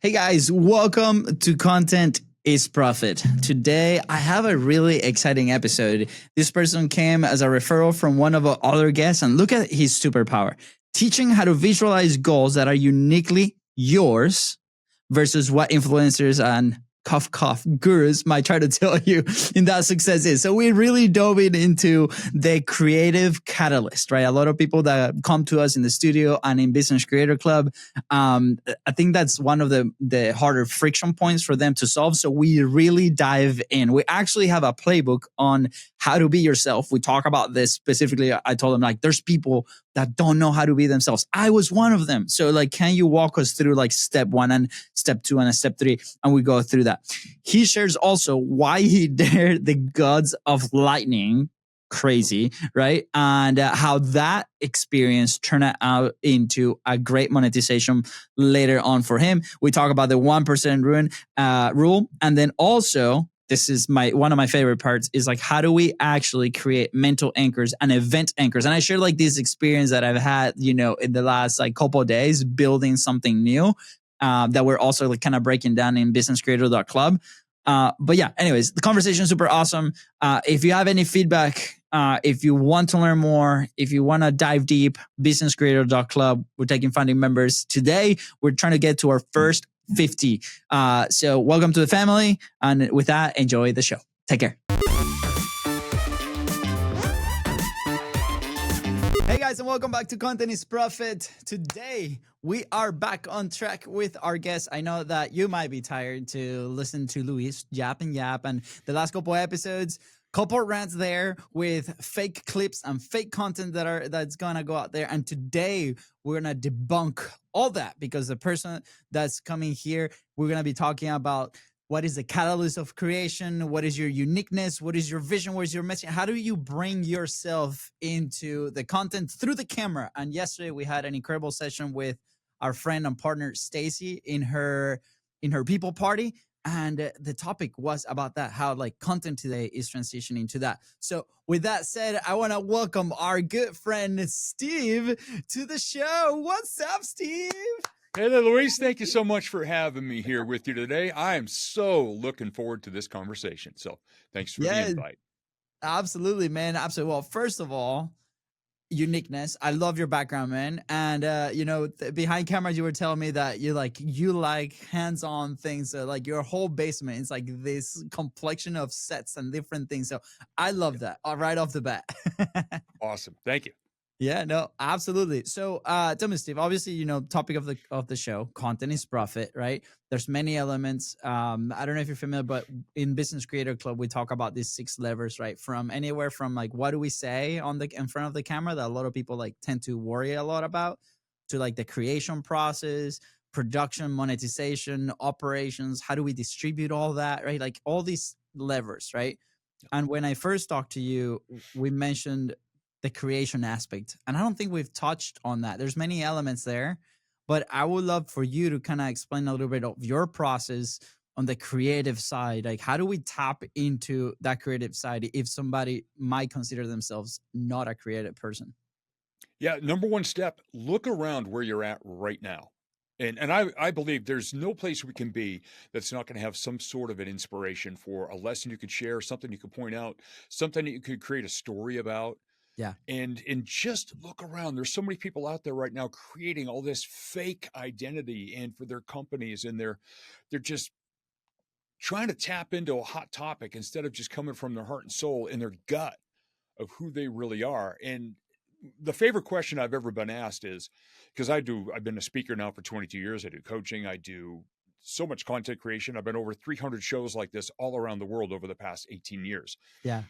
Hey guys, welcome to Content is Profit. Today, I have a really exciting episode. This person came as a referral from one of our other guests, and look at his superpower teaching how to visualize goals that are uniquely yours versus what influencers and cough gurus might try to tell you in that success is. So we really dove into the creative catalyst, right? A lot of people that come to us in the studio and in Business Creator Club, I think that's one of the harder friction points for them to solve. So we really dive in. We actually have a playbook on how to be yourself. We talk about this specifically. I told them, like, there's people that don't know how to be themselves. I was one of them. So like, can you walk us through like step 1 and step 2 and step 3? And we go through that. He shares also why he dared the gods of lightning. Crazy, right? And how that experience turned out into a great monetization later on for him. We talk about the 1% rule. And then also, this is one of my favorite parts, is like, how do we actually create mental anchors and event anchors? And I share like this experience that I've had, in the last like couple of days building something new that we're also like kind of breaking down in businesscreator.club. But yeah, anyways, the conversation is super awesome. If you have any feedback, if you want to learn more, if you want to dive deep, businesscreator.club, we're taking founding members today. We're trying to get to our first 50. So welcome to the family. And with that, enjoy the show. Take care. Hey guys, and welcome back to Content is Profit. Today, we are back on track with our guest. I know that you might be tired to listen to Luis yap and the last couple episodes, couple rants there with fake clips and fake content that's gonna go out there. And today, we're gonna debunk all that, because the person that's coming here, we're gonna be talking about what is the catalyst of creation? What is your uniqueness? What is your vision? What is your message? How do you bring yourself into the content through the camera? And yesterday we had an incredible session with our friend and partner Stacy in her people party, and the topic was about that, how like content today is transitioning to that. So with that said, I want to welcome our good friend Steve to the show. What's up, Steve? Hey there, Luis. Thank you so much for having me here with you today. I am so looking forward to this conversation. So thanks for the invite. Absolutely, man. Absolutely. Well, first of all, uniqueness. I love your background, man. And behind cameras, you were telling me that you like hands-on things. So like your whole basement is like this complexion of sets and different things. So I love that right off the bat. Awesome. Thank you. Yeah, no, absolutely. So tell me, Steve, obviously, topic of the show, content is profit, right? There's many elements. I don't know if you're familiar, but in Business Creator Club, we talk about these 6 levers, right? From anywhere from like, what do we say in front of the camera that a lot of people like tend to worry a lot about, to like the creation process, production, monetization, operations. How do we distribute all that, right? Like all these levers, right? And when I first talked to you, we mentioned the creation aspect, and I don't think we've touched on that. There's many elements there, but I would love for you to kind of explain a little bit of your process on the creative side. Like, how do we tap into that creative side if somebody might consider themselves not a creative person? Yeah. Number one step, look around where you're at right now. And I believe there's no place we can be that's not going to have some sort of an inspiration for a lesson you could share, something you could point out, something that you could create a story about. Yeah. And just look around. There's so many people out there right now creating all this fake identity and for their companies, and they're just trying to tap into a hot topic instead of just coming from their heart and soul and their gut of who they really are. And the favorite question I've ever been asked is, because I've been a speaker now for 22 years. I do coaching. I do so much content creation. I've been over 300 shows like this all around the world over the past 18 years. Yeah.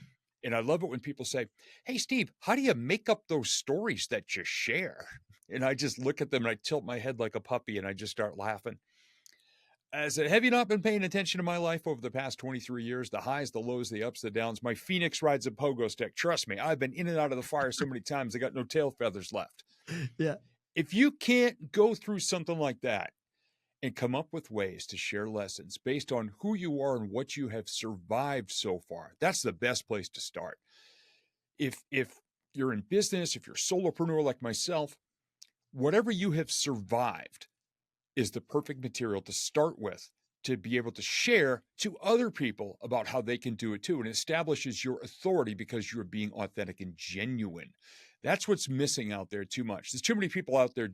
And I love it when people say, "Hey, Steve, how do you make up those stories that you share?" And I just look at them and I tilt my head like a puppy and I just start laughing. I said, "Have you not been paying attention to my life over the past 23 years? The highs, the lows, the ups, the downs. My Phoenix rides a pogo stick. Trust me, I've been in and out of the fire so many times, I got no tail feathers left." Yeah. If you can't go through something like that and come up with ways to share lessons based on who you are and what you have survived so far, that's the best place to start. If you're in business, if you're a solopreneur like myself, whatever you have survived, is the perfect material to start with, to be able to share to other people about how they can do it too. And it establishes your authority because you're being authentic and genuine. That's what's missing out there too much. There's too many people out there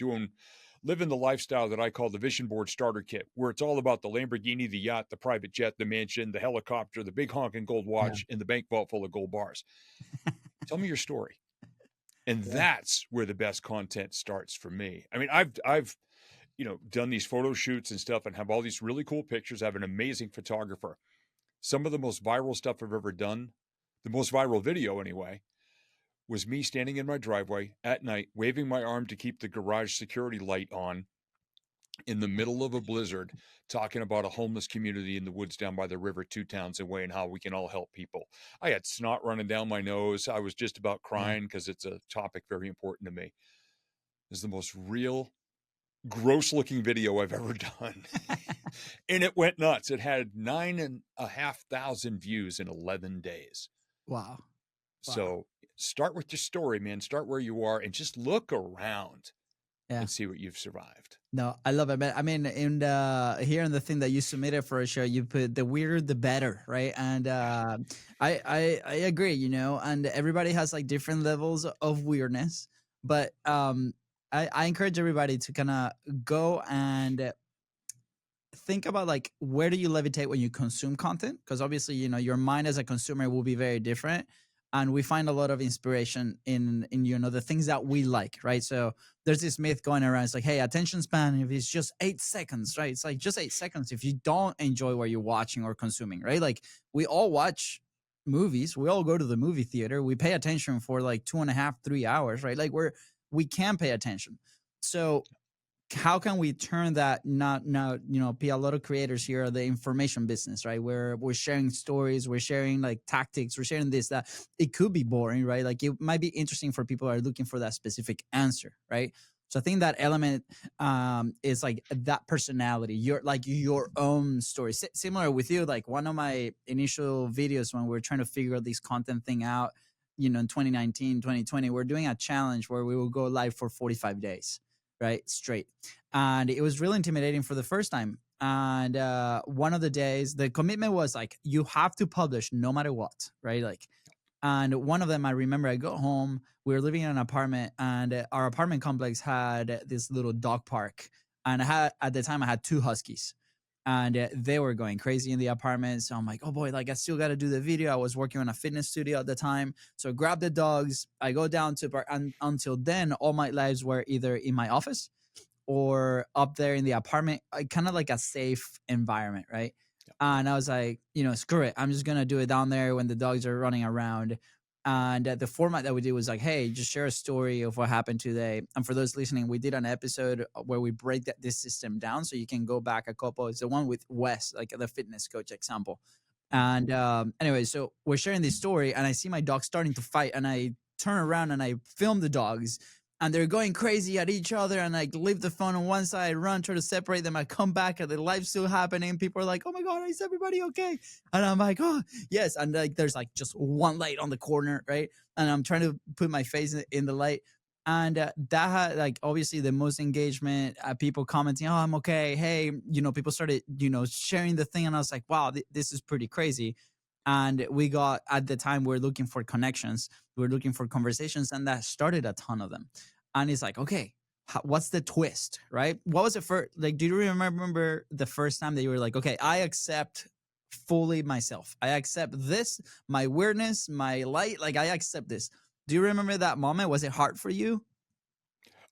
living the lifestyle that I call the vision board starter kit, where it's all about the Lamborghini, the yacht, the private jet, the mansion, the helicopter, the big honking gold Yeah. watch, and the bank vault full of gold bars. Tell me your story. And Yeah. that's where the best content starts for me. I mean, I've done these photo shoots and stuff and have all these really cool pictures. I have an amazing photographer. Some of the most viral stuff I've ever done, the most viral video anyway, was me standing in my driveway at night, waving my arm to keep the garage security light on in the middle of a blizzard, talking about a homeless community in the woods down by the river 2 towns away and how we can all help people. I had snot running down my nose. I was just about Yeah. crying because it's a topic very important to me. It's the most real, gross looking video I've ever done. And it went nuts. It had 9,500 views in 11 days. Wow. So start with your story, man. Start where you are and just look around Yeah. and see what you've survived. No, I love it, man. I mean, here in the thing that you submitted for a show, you put the weirder the better, right? And I agree, and everybody has like different levels of weirdness, but I encourage everybody to kind of go and think about like where do you levitate when you consume content, because obviously your mind as a consumer will be very different, and we find a lot of inspiration in the things that we like, right? So there's this myth going around, it's like, hey, attention span, if it's just 8 seconds, right? It's like just 8 seconds if you don't enjoy what you're watching or consuming, right? Like we all watch movies, we all go to the movie theater, we pay attention for like 2.5 3 hours, right? Like we can pay attention. So how can we turn that, not now, be a lot of creators here are the information business, right, where we're sharing stories, we're sharing like tactics, we're sharing this, that it could be boring, right? Like it might be interesting for people who are looking for that specific answer, right? So I think that element is like that personality, your own story. Similar with you, like one of my initial videos when we were trying to figure this content thing out, in 2019 2020, we're doing a challenge where we will go live for 45 days, right, straight. And it was really intimidating for the first time. And one of the days, the commitment was like, you have to publish no matter what, right? Like, and one of them, I remember I got home, we were living in an apartment, and our apartment complex had this little dog park. And at the time, I had 2 huskies. And they were going crazy in the apartment. So I'm like, oh boy, like I still got to do the video. I was working on a fitness studio at the time. So I grab the dogs, I go down to park. And until then, all my lives were either in my office or up there in the apartment, kind of like a safe environment, right? And I was like, screw it. I'm just going to do it down there when the dogs are running around. And the format that we did was like, hey, just share a story of what happened today. And for those listening, we did an episode where we break this system down. So you can go back a couple. It's the one with Wes, like the fitness coach example. And anyway, so we're sharing this story, and I see my dog starting to fight, and I turn around and I film the dogs, and they're going crazy at each other, and I leave the phone on one side, run, try to separate them. I come back, and the life's still happening. People are like, oh my God, is everybody okay? And I'm like, oh, yes. And like, there's like just one light on the corner, right? And I'm trying to put my face in the light. And that had like obviously the most engagement, people commenting, oh, I'm okay. Hey, people started, sharing the thing. And I was like, wow, this is pretty crazy. And we got, at the time, we're looking for connections, we're looking for conversations, and that started a ton of them. And it's like, okay, what's the twist, right? What was the first, like, do you remember the first time that you were like, okay, I accept fully myself, I accept this, my weirdness, my light, like I accept this? Do you remember that moment? Was it hard for you?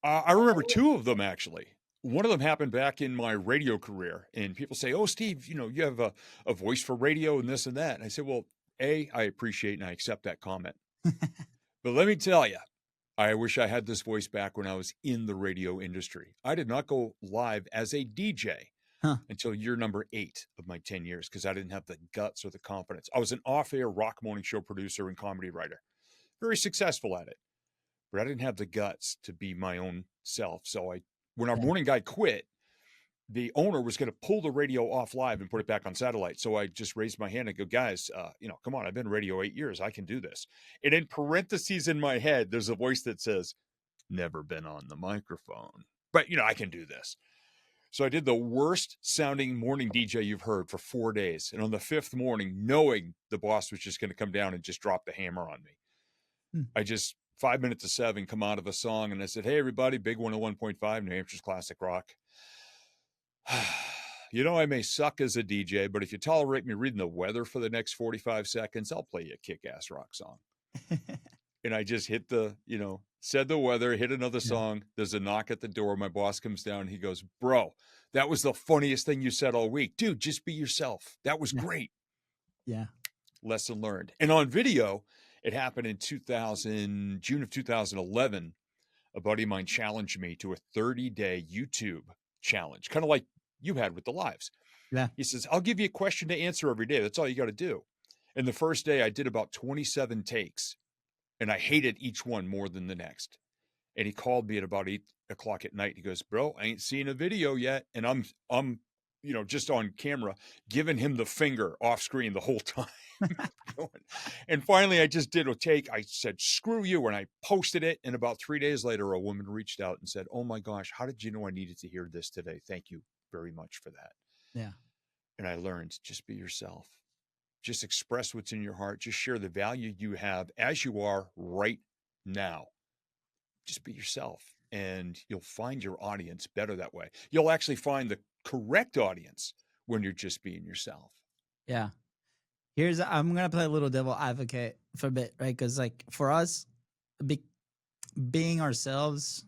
I remember 2 of them, actually. One of them happened back in my radio career, and people say, oh, Steve, you have a voice for radio and this and that. And I said, well, I appreciate and I accept that comment. But let me tell you, I wish I had this voice back when I was in the radio industry. I did not go live as a DJ until year number 8 of my 10 years, because I didn't have the guts or the confidence. I was an off-air rock morning show producer and comedy writer, very successful at it, but I didn't have the guts to be my own self. So when our morning guy quit, the owner was going to pull the radio off live and put it back on satellite. So I just raised my hand and go, guys, come on, I've been radio 8 years. I can do this. And in parentheses in my head, there's a voice that says, never been on the microphone, but I can do this. So I did the worst sounding morning DJ you've heard for 4 days. And on the 5th morning, knowing the boss was just going to come down and just drop the hammer on me, Hmm. I just 5 minutes to 7 come out of a song and I said, "Hey everybody, Big 101.5, New Hampshire's classic rock. You know, I may suck as a DJ, but if you tolerate me reading the weather for the next 45 seconds, I'll play you a kick-ass rock song." And I just hit said the weather, hit another Yeah. song. There's a knock at the door. My boss comes down. He goes, "Bro, that was the funniest thing you said all week. Dude, just be yourself. That was Yeah. great." Yeah. Lesson learned. And on video, it happened in June of 2011. A buddy of mine challenged me to a 30-day YouTube challenge, kind of like you had with the lives. Yeah. He says, "I'll give you a question to answer every day. That's all you got to do." And the first day I did about 27 takes and I hated each one more than the next. And he called me at about 8 o'clock at night. He goes, "Bro, I ain't seen a video yet." And I'm just on camera giving him the finger off screen the whole time. And finally I just did a take. I said, "Screw you." And I posted it. And about 3 days later, a woman reached out and said, "Oh my gosh, how did you know I needed to hear this today? Thank you very much for that." Yeah. And I learned, just be yourself. Just express what's in your heart. Just share the value you have as you are right now. Just be yourself and you'll find your audience better that way. You'll actually find the correct audience when you're just being yourself. Yeah. I'm gonna play a little devil advocate for a bit, right? Because like for us, be, being ourselves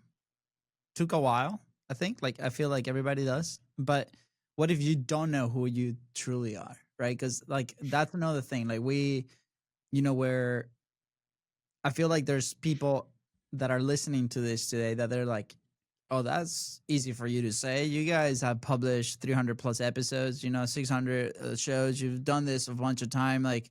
took a while. I think, like I feel like everybody does. But what if you don't know who you truly are, right? Because like that's another thing. Like where I feel like there's people that are listening to this today that they're like, "Oh, that's easy for you to say. You guys have published 300 plus episodes, 600 shows. You've done this a bunch of time, like."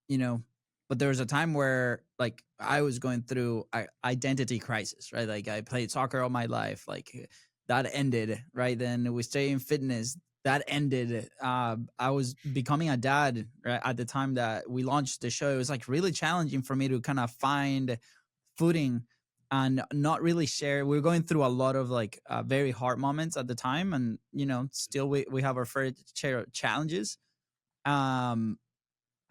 you know but there was a time where like I was going through identity crisis, right? Like I played soccer all my life, like that ended, right? Then we stay in fitness, that ended. I was becoming a dad, right, at the time that we launched the show. It was like really challenging for me to kind of find footing and not really share. We were going through a lot of like very hard moments at the time, and still we have our fair share of challenges. um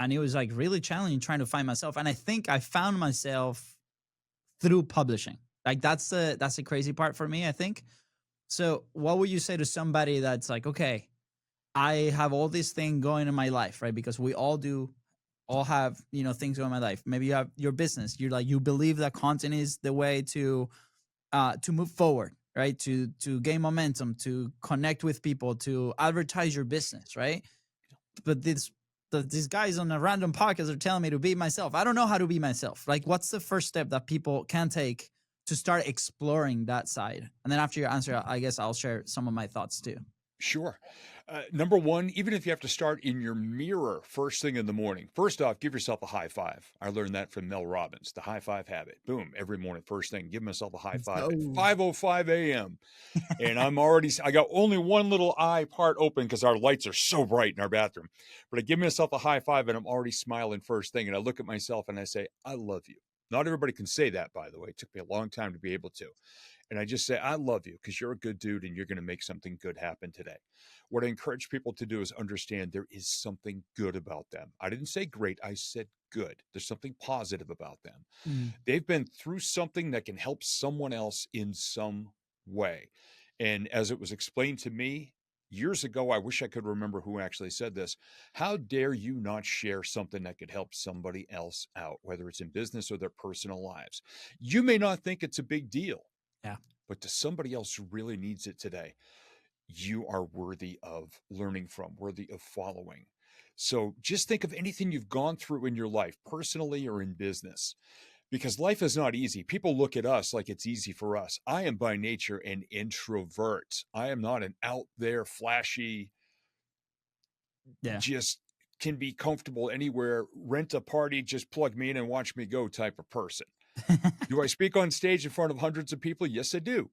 and it was like really challenging trying to find myself, and I think I found myself through publishing. Like that's the crazy part for me, I think. So what would you say to somebody that's like, okay, I have all this thing going in my life, right? Because we all have things going in my life. Maybe you have your business, you're like, you believe that content is the way to move forward, right? To gain momentum, to connect with people, to advertise your business, right? But these guys on a random podcast are telling me to be myself. I don't know how to be myself. Like, what's the first step that people can take to start exploring that side? And then after your answer, I guess I'll share some of my thoughts too. Sure. Number one, even if you have to start in your mirror first thing in the morning, first off, give yourself a high five. I learned that from Mel Robbins, the high five habit. Boom, every morning, first thing, give myself a high five at So 5:05 a.m. And I got only one little eye part open because our lights are so bright in our bathroom. But I give myself a high five and I'm already smiling first thing. And I look at myself and I say, "I love you." Not everybody can say that, by the way. It took me a long time to be able to. And I just say, "I love you because you're a good dude and you're going to make something good happen today." What I encourage people to do is understand there is something good about them. I didn't say great, I said good. There's something positive about them. mm, They've been through something that can help someone else in some way. And as it was explained to me years ago, I wish I could remember who actually said this. How dare you not share something that could help somebody else out, whether it's in business or their personal lives? You may not think it's a big deal, yeah, but to somebody else who really needs it today, you are worthy of learning from, worthy of following. So just think of anything you've gone through in your life, personally or in business, because life is not easy. People look at us like it's easy for us. I am by nature an introvert. I am not an out there, flashy, yeah. just can be comfortable anywhere, rent a party, just plug me in and watch me go type of person. Do I speak on stage in front of hundreds of people? Yes, I do.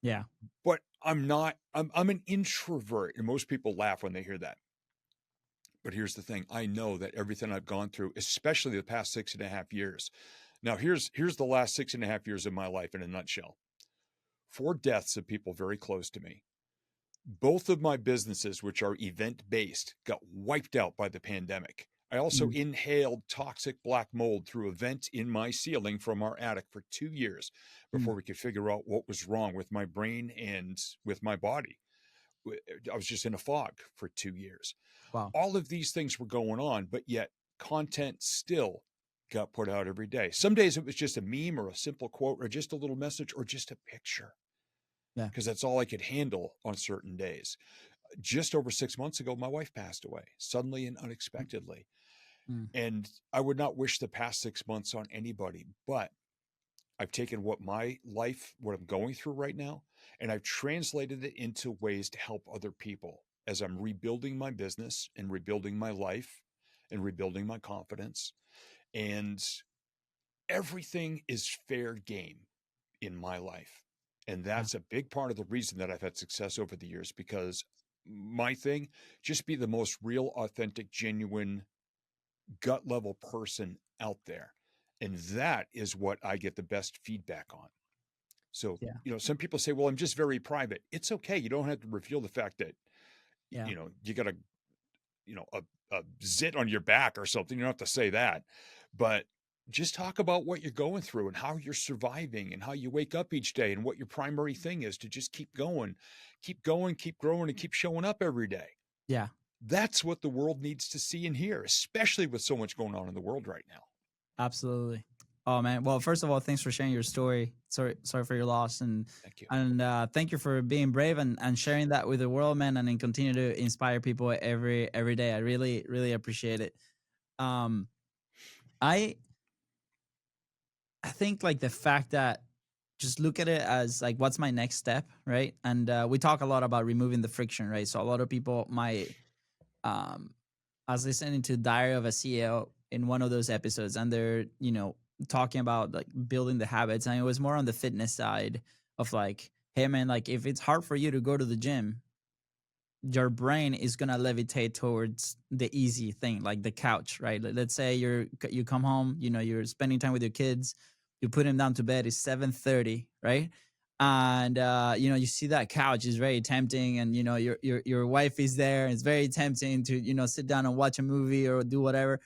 Yeah, But I'm an introvert. And most people laugh when they hear that. But here's the thing. I know that everything I've gone through, especially the past 6.5 years. Now, here's the last 6.5 years of my life in a nutshell. 4 deaths of people very close to me. Both of my businesses, which are event based, got wiped out by the pandemic. I also Mm, inhaled toxic black mold through a vent in my ceiling from our attic for 2 years mm. before we could figure out what was wrong with my brain and with my body. I was just in a fog for 2 years. Wow. All of these things were going on, but yet content still got put out every day. Some days it was just a meme or a simple quote or just a little message or just a picture Yeah. because that's all I could handle on certain days. Just over 6 months ago, my wife passed away suddenly and unexpectedly. Mm, And I would not wish the past 6 months on anybody, but I've taken what I'm going through right now, and I've translated it into ways to help other people as I'm rebuilding my business and rebuilding my life and rebuilding my confidence. And everything is fair game in my life. And yeah. that's a big part of the reason that I've had success over the years because my thing, just be the most real, authentic, genuine, gut level person out there. And that is what I get the best feedback on. So, Yeah. some people say, well, I'm just very private. It's okay. You don't have to reveal the fact that, Yeah. you got a zit on your back or something. You don't have to say that. But just talk about what you're going through and how you're surviving and how you wake up each day and what your primary thing is to just keep going, keep growing, and keep showing up every day. Yeah. That's what the world needs to see and hear, especially with so much going on in the world right now. Absolutely. Oh man. Well, first of all, thanks for sharing your story. Sorry for your loss, and Thank you. thank you for being brave and sharing that with the world, man, and then continue to inspire people every day. I really appreciate it. Um, I I think like the fact that just look at it as like what's my next step, right? And we talk a lot about removing the friction, right? So a lot of people might um I was listening to Diary of a CEO in one of those episodes, and they're, talking about like building the habits. And it was more on the fitness side of like, hey man, like if it's hard for you to go to the gym, your brain is gonna levitate towards the easy thing, like the couch, right? Let's say you come home, you're spending time with your kids, you put them down to bed. It's 7:30, right? And you see that couch is very tempting, and your wife is there. And it's very tempting to sit down and watch a movie or do whatever,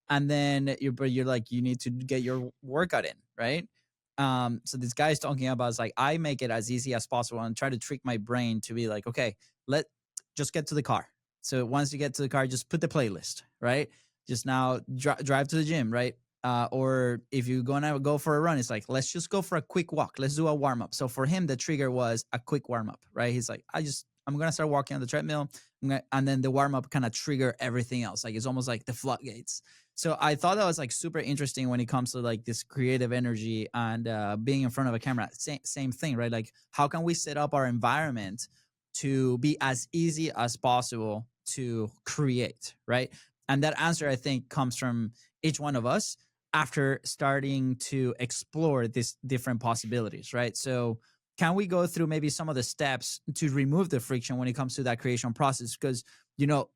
and then you're like you need to get your workout in, right? So this guy's talking about is like I make it as easy as possible and try to trick my brain to be like, okay, let just get to the car. So once you get to the car, just put the playlist, right? Just now drive to the gym, right? Or if you're gonna go for a run, it's like let's just go for a quick walk. Let's do a warm up. So for him, the trigger was a quick warm up, right? He's like, I'm gonna start walking on the treadmill, and then the warm up kind of trigger everything else. Like it's almost like the floodgates. So I thought that was like super interesting when it comes to like this creative energy and being in front of a camera. Same thing, right? Like how can we set up our environment to be as easy as possible to create, right? And that answer, I think, comes from each one of us after starting to explore these different possibilities, right? So, can we go through maybe some of the steps to remove the friction when it comes to that creation process? Because you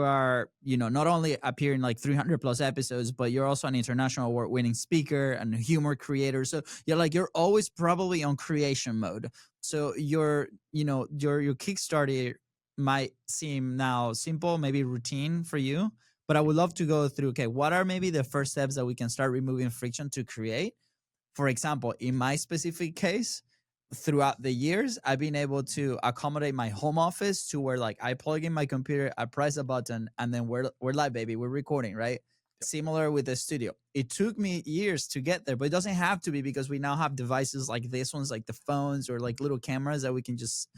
are not only appearing like 300 plus episodes, but you're also an international award winning speaker and humor creator. So you're always probably on creation mode. So your Kickstarter might seem now simple, maybe routine for you, but I would love to go through, okay, what are maybe the first steps that we can start removing friction to create? For example, in my specific case, throughout the years, I've been able to accommodate my home office to where like I plug in my computer, I press a button, and then we're live, baby. We're recording, right? Yep. Similar with the studio. It took me years to get there, but it doesn't have to be because we now have devices like this ones, like the phones or like little cameras that we can just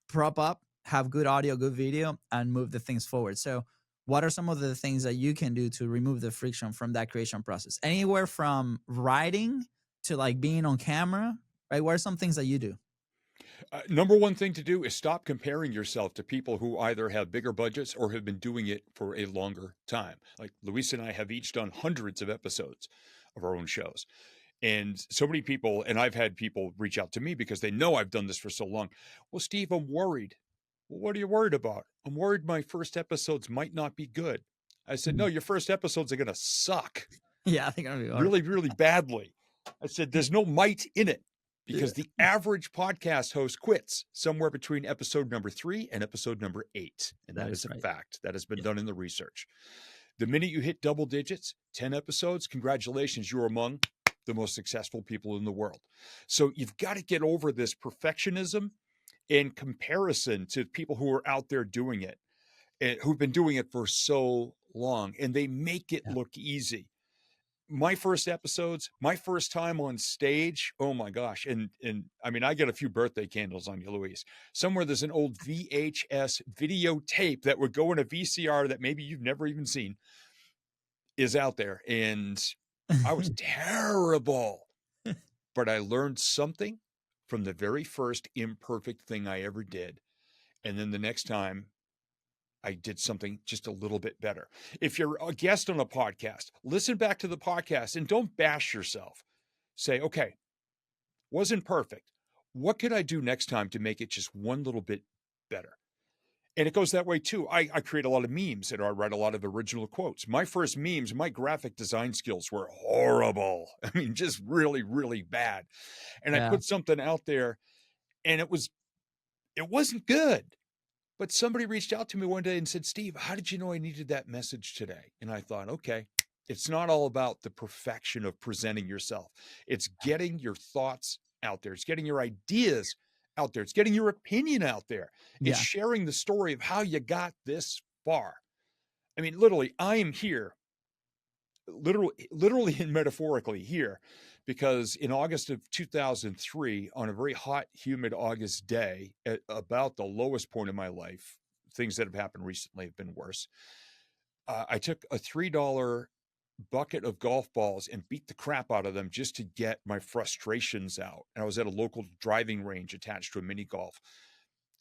prop up, have good audio, good video, and move the things forward. So, what are some of the things that you can do to remove the friction from that creation process? Anywhere from writing to like being on camera, right? What are some things that you do? Number one thing to do is stop comparing yourself to people who either have bigger budgets or have been doing it for a longer time. Like Luis and I have each done hundreds of episodes of our own shows. And so many people, and I've had people reach out to me because they know I've done this for so long. Well, Steve, I'm worried. Well, what are you worried about? I'm worried my first episodes might not be good. I said, no, Mhm. your first episodes are going to suck Yeah, I think it'll be hard. really, really badly. I said, there's no might in it. because the average podcast host quits somewhere between episode number 3 and episode number 8. And that is a right. fact that has been Yeah. done in the research. The minute you hit double digits, 10 episodes, congratulations, you're among the most successful people in the world. So you've got to get over this perfectionism in comparison to people who are out there doing it, and who've been doing it for so long, and they make it Yeah. look easy. My first episodes, my first time on stage, oh my gosh. And I mean, I get a few birthday candles on you, Luis. Somewhere there's an old VHS videotape that would go in a VCR that maybe you've never even seen is out there. And I was terrible, but I learned something from the very first imperfect thing I ever did. And then the next time I did something just a little bit better. If you're a guest on a podcast, listen back to the podcast and don't bash yourself. Say, okay, wasn't perfect. What could I do next time to make it just one little bit better? And it goes that way too. I create a lot of memes and I write a lot of original quotes. My first memes, my graphic design skills were horrible. I mean, just really, really bad. And I Yeah. put something out there and it wasn't good. But somebody reached out to me one day and said, Steve, how did you know I needed that message today? And I thought, okay, it's not all about the perfection of presenting yourself. It's getting your thoughts out there. It's getting your ideas out there. It's getting your opinion out there. It's Yeah. sharing the story of how you got this far. I mean, literally, I am here, literally and metaphorically here, because in August of 2003, on a very hot, humid August day, at about the lowest point of my life, things that have happened recently have been worse. I took a $3 bucket of golf balls and beat the crap out of them just to get my frustrations out. And I was at a local driving range attached to a mini golf.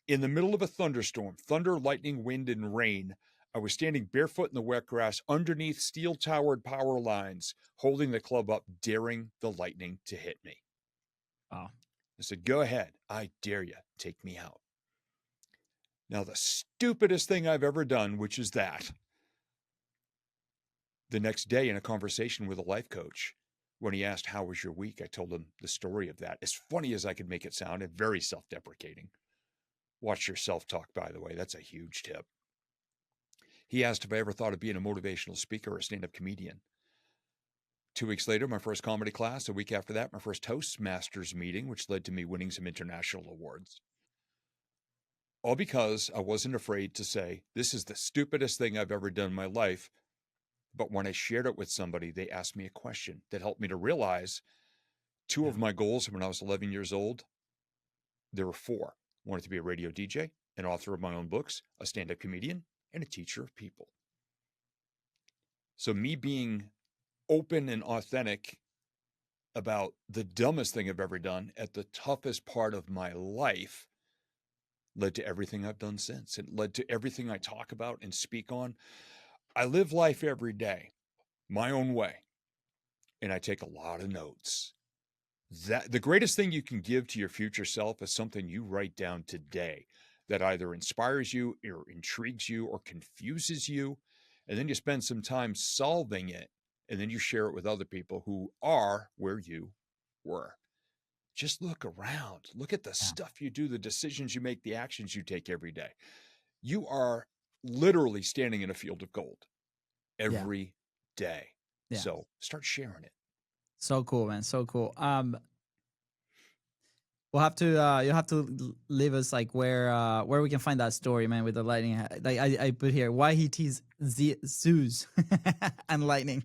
In the middle of a thunderstorm, thunder, lightning, wind, and rain, I was standing barefoot in the wet grass underneath steel-towered power lines, holding the club up, daring the lightning to hit me. Wow. I said, go ahead. I dare you. Take me out. Now, the stupidest thing I've ever done, which is that, the next day in a conversation with a life coach, when he asked, how was your week? I told him the story of that. As funny as I could make it sound, and very self-deprecating. Watch your self-talk, by the way. That's a huge tip. He asked if I ever thought of being a motivational speaker or a stand-up comedian. 2 weeks later, my first comedy class. A week after that, my first Toastmasters meeting, which led to me winning some international awards. All because I wasn't afraid to say, this is the stupidest thing I've ever done in my life. But when I shared it with somebody, they asked me a question that helped me to realize two of my goals when I was 11 years old. There were 4. I wanted to be a radio DJ, an author of my own books, a stand-up comedian, and a teacher of people. So me being open and authentic about the dumbest thing I've ever done at the toughest part of my life led to everything I've done since. It led to everything I talk about and speak on. I live life every day my own way, and I take a lot of notes. That the greatest thing you can give to your future self is something you write down today that either inspires you or intrigues you or confuses you. And then you spend some time solving it, and then you share it with other people who are where you were. Just look around. Look at the stuff you do, the decisions you make, the actions you take every day. You are literally standing in a field of gold every day. Yeah. So start sharing it. So cool, man. So cool. We'll have to you'll have to leave us like where we can find that story, man, with the lightning. Like I put here why he teased zoos and lightning.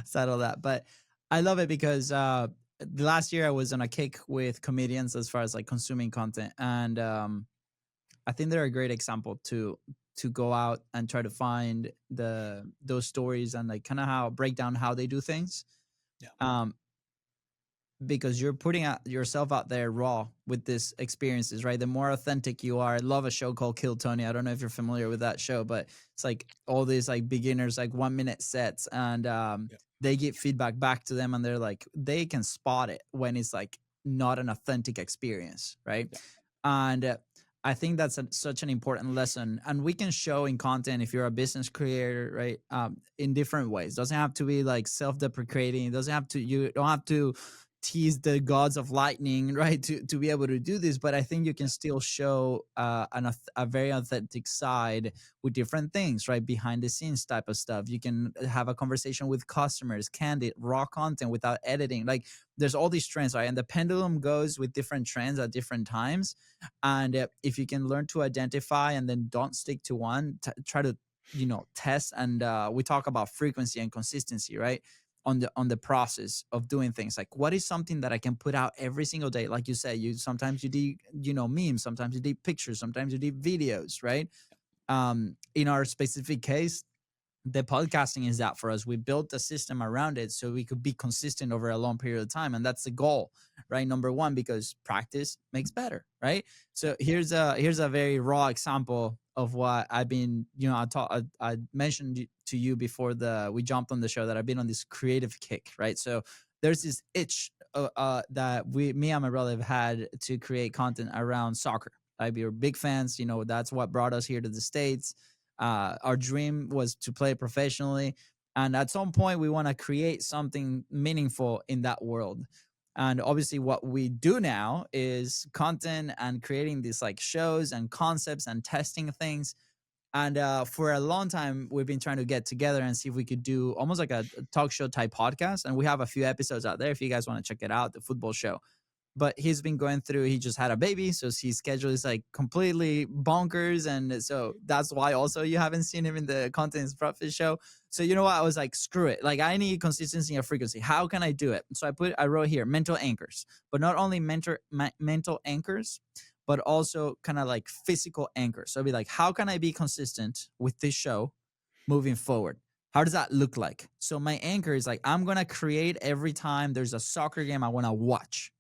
Settle that. But I love it because last year I was on a kick with comedians as far as like consuming content, and I think they're a great example to go out and try to find those stories and like kind of how break down how they do things. Yeah. Because you're putting yourself out there raw with these experiences, right? The more authentic you are. I love a show called Kill Tony. I don't know if you're familiar with that show, but it's like all these like beginners, like 1-minute sets, and they get feedback back to them, and they're like, they can spot it when it's like not an authentic experience, right? Yeah. And I think that's such an important lesson, and we can show in content if you're a business creator, right? In different ways. It doesn't have to be like self-deprecating. It doesn't have to. You don't have to tease the gods of lightning, right? To be able to do this, but I think you can still show a very authentic side with different things, right? Behind the scenes type of stuff. You can have a conversation with customers, candid, raw content without editing. Like there's all these trends, right? And the pendulum goes with different trends at different times. And if you can learn to identify and then don't stick to one, try to test. And we talk about frequency and consistency, right? On the process of doing things, like what is something that I can put out every single day. Like you said, you sometimes you do memes, sometimes you do pictures, sometimes you do videos, right? In our specific case, the podcasting is that for us. We built a system around it so we could be consistent over a long period of time, and that's the goal, right? Number one, because practice makes better, right? So here's a very raw example of what I've been. I mentioned to you before we jumped on the show that I've been on this creative kick, right? So there's this itch that me and my relative had to create content around soccer. Like, we were big fans. That's what brought us here to the States. Our dream was to play professionally, and at some point we want to create something meaningful in that world. And obviously what we do now is content and creating these like shows and concepts and testing things. And for a long time we've been trying to get together and see if we could do almost like a talk show type podcast, and we have a few episodes out there if you guys want to check it out, the football show. But he's been going through, he just had a baby, so his schedule is like completely bonkers. And so that's why also you haven't seen him in the Content Profit show. So you know what, I was like, screw it, like I need consistency and frequency. How can I do it? So I wrote here mental anchors, but not only mental anchors, but also kind of like physical anchors. So I'd be like, how can I be consistent with this show moving forward? How does that look like? So my anchor is like, I'm gonna create every time there's a soccer game I want to watch.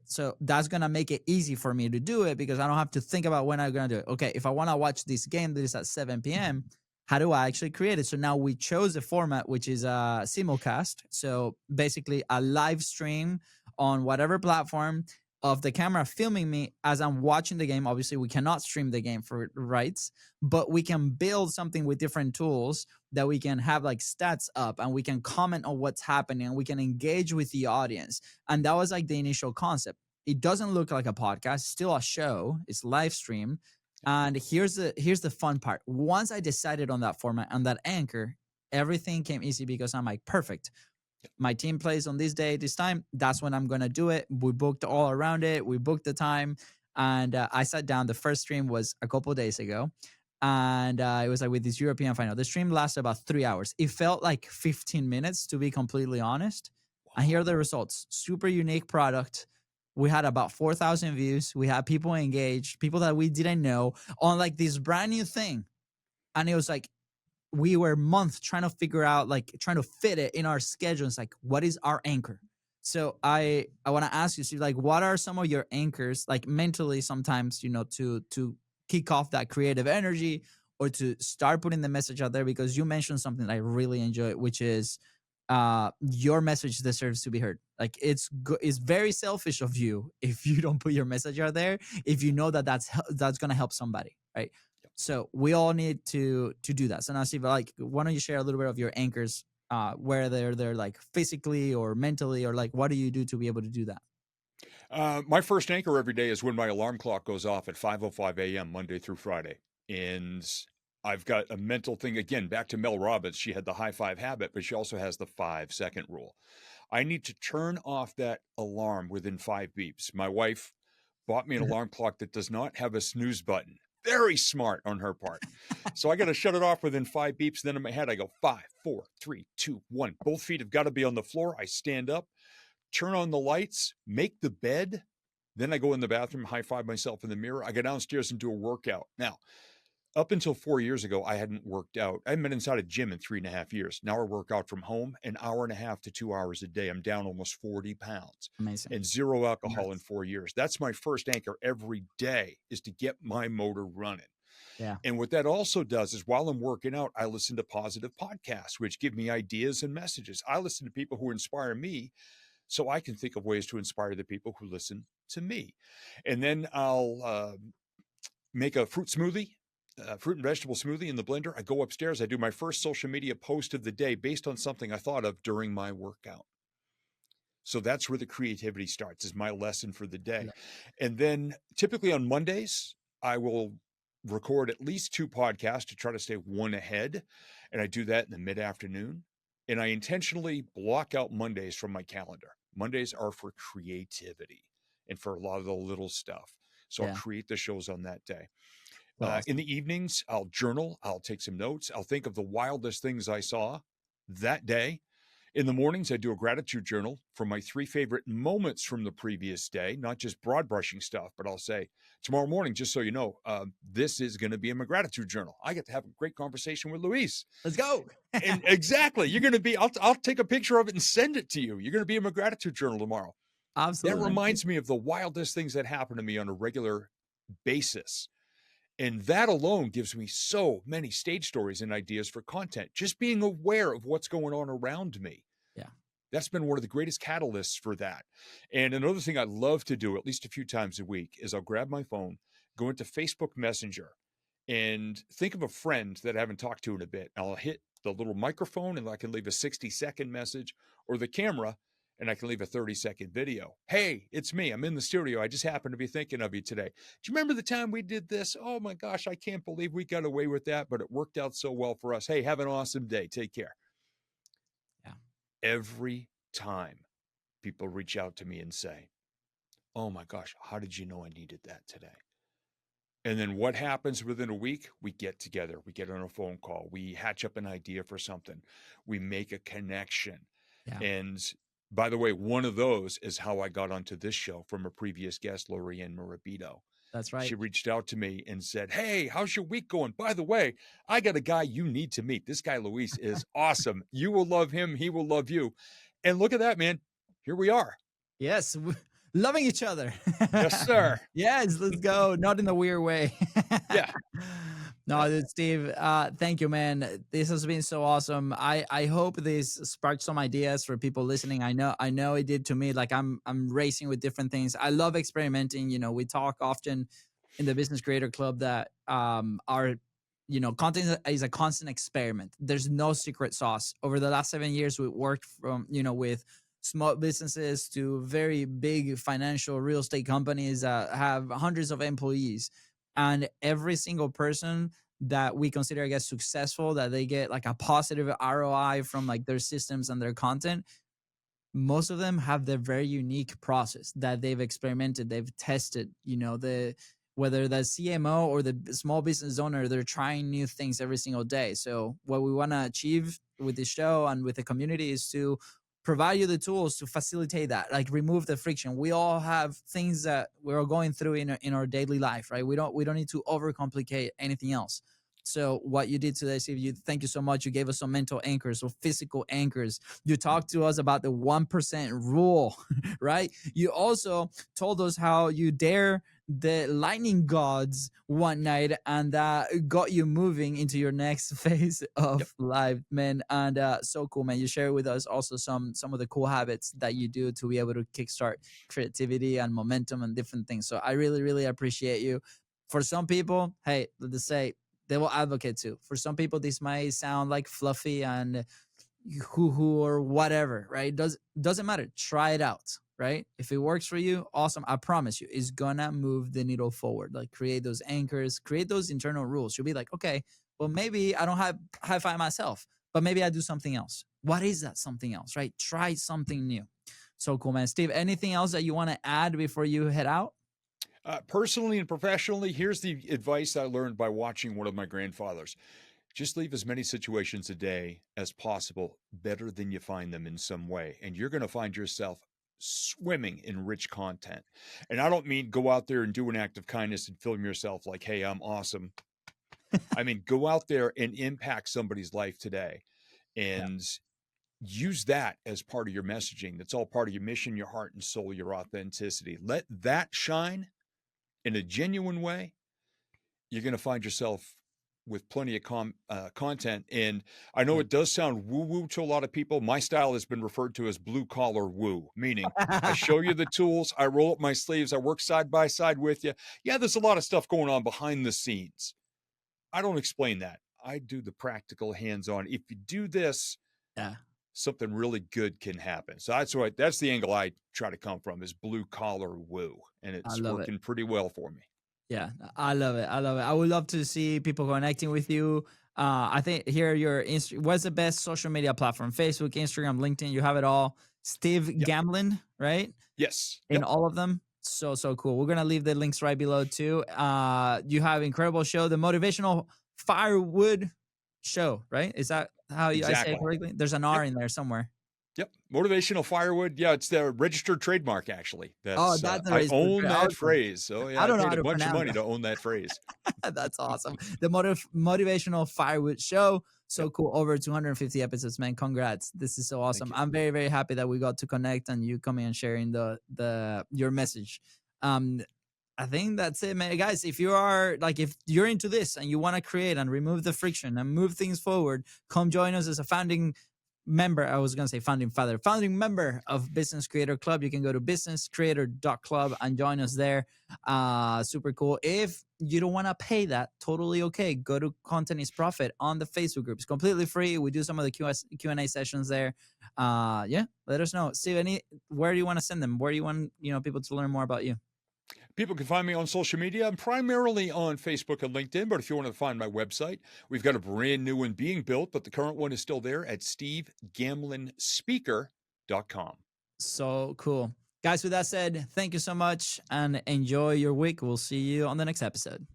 So that's gonna make it easy for me to do it, because I don't have to think about when I'm gonna do it. Okay, if I want to watch this game that is at 7 p.m., how do I actually create it? So now we chose a format which is a simulcast. So basically a live stream on whatever platform of the camera filming me as I'm watching the game. Obviously, we cannot stream the game for rights, but we can build something with different tools that we can have like stats up, and we can comment on what's happening, and we can engage with the audience. And that was like the initial concept. It doesn't look like a podcast, still a show. It's live stream. And here's the fun part. Once I decided on that format, on that anchor, everything came easy, because I'm like, perfect. My team plays on this day, this time. That's when I'm gonna do it. We booked all around it. We booked the time, and I sat down. The first stream was a couple of days ago, and it was like with this European final. The stream lasted about 3 hours. It felt like 15 minutes, to be completely honest. And here are the results. Super unique product. We had about 4,000 views. We had people engaged, people that we didn't know, on like this brand new thing. And it was like, we were months trying to figure out, like trying to fit it in our schedule. It's like, what is our anchor? So I want to ask you, Steve, like, what are some of your anchors, like mentally sometimes, to kick off that creative energy, or to start putting the message out there? Because you mentioned something that I really enjoy, which is your message deserves to be heard. Like, it's very selfish of you if you don't put your message out there, if you know that's going to help somebody, right? So we all need to do that. So now, Steve, like, why don't you share a little bit of your anchors, where they're like physically or mentally, or like, what do you do to be able to do that? My first anchor every day is when my alarm clock goes off at 5:05 a.m. Monday through Friday. And I've got a mental thing, again, back to Mel Robbins. She had the high five habit, but she also has the 5-second rule. I need to turn off that alarm within 5 beeps. My wife bought me an alarm clock that does not have a snooze button. Very smart on her part. So I got to shut it off within 5 beeps. Then in my head, I go 5, 4, 3, 2, 1. Both feet have got to be on the floor. I stand up, turn on the lights, make the bed. Then I go in the bathroom, high five myself in the mirror. I go downstairs and do a workout. Now, up until 4 years ago, I hadn't worked out. I hadn't been inside a gym in 3.5 years. Now I work out from home an hour and a half to 2 hours a day. I'm down almost 40 pounds. Amazing. And zero alcohol in 4 years. That's my first anchor every day, is to get my motor running. Yeah. And what that also does is, while I'm working out, I listen to positive podcasts, which give me ideas and messages. I listen to people who inspire me, so I can think of ways to inspire the people who listen to me. And then I'll make a fruit and vegetable smoothie in the blender. I go upstairs. I do my first social media post of the day based on something I thought of during my workout. So that's where the creativity starts, is my lesson for the day. Lo- And then typically on Mondays, I will record at least 2 podcasts to try to stay one ahead. And I do that in the mid afternoon. And I intentionally block out Mondays from my calendar. Mondays are for creativity and for a lot of the little stuff. So I'll Yeah, create the shows on that day. so In awesome. the evenings, I'll journal, I'll take some notes, I'll think of the wildest things I saw that day. In the mornings, I do a gratitude journal for my 3 favorite moments from the previous day, not just broad brushing stuff, but I'll say, tomorrow morning, just so you know, this is going to be in my gratitude journal. I get to have a great conversation with Luis. Let's go. And exactly, you're going to be, I'll take a picture of it and send it to you. You're going to be in my gratitude journal tomorrow. That Absolutely, man. reminds me of the wildest things that happen to me on a regular basis. And that alone gives me so many stage stories and ideas for content, just being aware of what's going on around me. Yeah. That's been one of the greatest catalysts for that. And another thing I love to do at least a few times a week is I'll grab my phone, go into Facebook Messenger, and think of a friend that I haven't talked to in a bit. I'll hit the little microphone and I can leave a 60-second message, or the camera and I can leave a 30-second video. Hey, it's me. I'm in the studio. I just happened to be thinking of you today. Do you remember the time we did this? Oh my gosh, I can't believe we got away with that, but it worked out so well for us. Hey, have an awesome day. Take care. Yeah. Every time people reach out to me and say, oh my gosh, how did you know I needed that today? And then what happens within a week? We get together, we get on a phone call, we hatch up an idea for something, we make a connection. Yeah. And by the way, one of those is how I got onto this show from a previous guest, Lorianne Morabito. That's right. She reached out to me and said, hey, how's your week going? By the way, I got a guy you need to meet. This guy, Luis, is awesome. You will love him. He will love you. And look at that, man. Here we are. Yes, loving each other. Yes, sir. Yes, let's go. Not in a weird way. Yeah. No, dude, Steve, thank you, man. This has been so awesome. I hope this sparked some ideas for people listening. I know it did to me. Like I'm racing with different things. I love experimenting. You know, we talk often in the Business Creator Club that our content is a constant experiment. There's no secret sauce. Over the last 7 years, we worked from with small businesses to very big financial real estate companies that have hundreds of employees, and every single person that we consider, I guess, successful, that they get like a positive ROI from like their systems and their content, most of them have their very unique process that they've experimented, they've tested. The whether the CMO or the small business owner, they're trying new things every single day. So what we want to achieve with the show and with the community is to provide you the tools to facilitate that, like remove the friction. We all have things that we're going through in our daily life, right? We don't need to overcomplicate anything else. So what you did today, Steve, thank you so much. You gave us some mental anchors or physical anchors. You talked to us about the 1% rule, right? You also told us how you dare the lightning gods one night, and that got you moving into your next phase of life, man. And so cool, man. You share with us also some of the cool habits that you do to be able to kickstart creativity and momentum and different things. So I really, really appreciate you. For some people, hey, let's say they will advocate to. For some people, this might sound like fluffy and hoo-hoo or whatever, right? Doesn't matter. Try it out, right? If it works for you, awesome. I promise you, it's gonna move the needle forward. Like create those anchors, create those internal rules. You'll be like, okay, well, maybe I don't have high five myself, but maybe I do something else. What is that something else, right? Try something new. So cool, man. Steve, anything else that you want to add before you head out? Personally and professionally, here's the advice I learned by watching one of my grandfathers. Just leave as many situations a day as possible better than you find them in some way. And you're going to find yourself swimming in rich content. And I don't mean go out there and do an act of kindness and film yourself like, hey, I'm awesome. I mean, go out there and impact somebody's life today and use that as part of your messaging. That's all part of your mission, your heart and soul, your authenticity. Let that shine in a genuine way. You're going to find yourself with plenty of content. And I know it does sound woo-woo to a lot of people. My style has been referred to as blue-collar woo, meaning I show you the tools, I roll up my sleeves, I work side by side with you. Yeah, there's a lot of stuff going on behind the scenes. I don't explain that. I do the practical hands-on. If you do this, Yeah. something really good can happen. So that's the angle I try to come from, is blue collar woo, and I it's love it. working pretty well for me. Yeah, I love it. I love it. I would love to see people connecting with you. I think here your what's the best social media platform? Facebook, Instagram, LinkedIn. You have it all. Steve Yep. Gamlin, right? Yes. In Yep. all of them. So cool. We're gonna leave the links right below too. You have incredible show, the motivational firewood show, right? Is that how I say it Exactly. correctly? There's an Yep. R in there somewhere. Yep. Motivational firewood. Yeah, it's the registered trademark, actually. Oh, That's that's the I registered own that awesome. phrase. So yeah, I I don't know paid how a to bunch of pronounce money to own that phrase. that. That's awesome. The motivational firewood show. So Yep. cool. Over 250 episodes, man. Congrats. This is so awesome. Thank you. I'm very, very happy that we got to connect and you coming and sharing your message. I think that's it, man. Guys, if you're into this and you want to create and remove the friction and move things forward, come join us as a founding member. I was going to say founding member of Business Creator Club. You can go to businesscreator.club and join us there. Super cool. If you don't want to pay that, totally okay. Go to Content is Profit on the Facebook group. It's completely free. We do some of the Q&A sessions there. Yeah, let us know. Steve, where do you want to send them? Where do you want people to learn more about you? People can find me on social media. I'm primarily on Facebook and LinkedIn, but if you want to find my website, we've got a brand new one being built, but the current one is still there at stevegamlinspeaker.com. So cool. Guys, with that said, thank you so much and enjoy your week. We'll see you on the next episode.